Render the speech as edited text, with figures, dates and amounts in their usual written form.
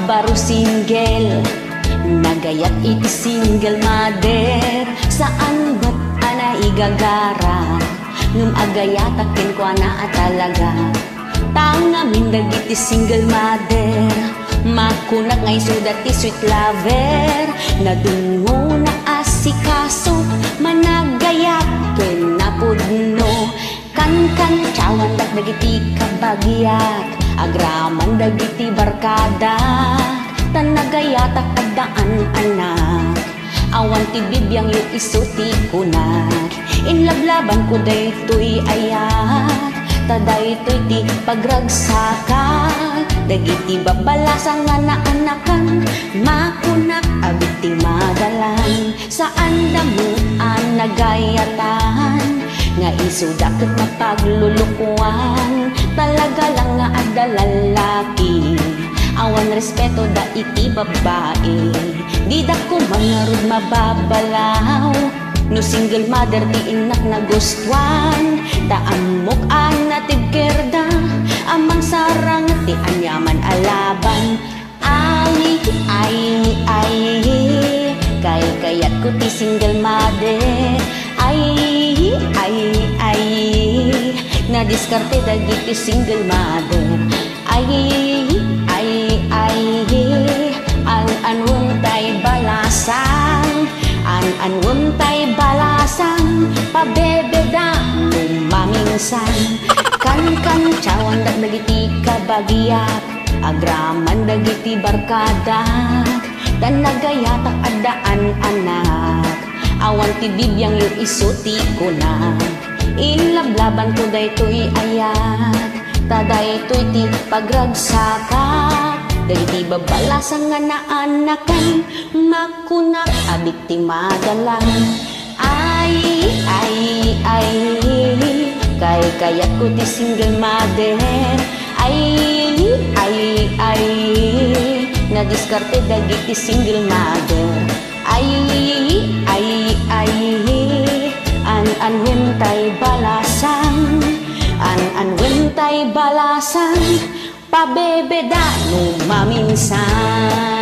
baru single, nagayat iti single mother. Saan ba't ana igagara, ngum agayat akin ko ana talaga. Tangamin dagiti single mother, makunak ngay sudat ti sweet lover. Nadungo na asikaso, managayat ken napudno. Kan cawan dak dagiti kabagiat, agraman dagiti barkada. Tanagayatak kaddaan anak, awan ti bibiyang yu isuti kunak. Inlablaban ko daytoy ayat, taday to'y ti pagragsakan. Dagiti babalasang nga naanakan, makunak abit ti madalan. Saan damuan nagayatan, nga isudak at mapaglulukuan. Talaga lang nga adda lalaki, awan respeto da iti babae. Di da ko mangarod mababalaw, no single mother ti inak na gustuan. Taamok na tigkerda, amang sarang ti anyaman alaban. Ay, kay kayat ko ti single mother. Ay, nadiskarte dagiti single mother. An-anwuntay balasang, an-anwuntay balasang, pabebeda maminsan. Kan cawan dak dagiti kabagiat, agraman dagiti barkada. Dan nagayatak addaan anak, awan ti bibiyang yu isuti kunak. Inlablaban ko daytoy ayat, tadaytoy ti pagragsakan. Dagiti babalasang nga naanakan, makunak abik ti madalang. Ay, kay kayat ko ti single mother. Ay, nadiskarte dagiti single mother. Ay, an-anwentay balasang, an-anwentay balasang, pabebeda no maminsan.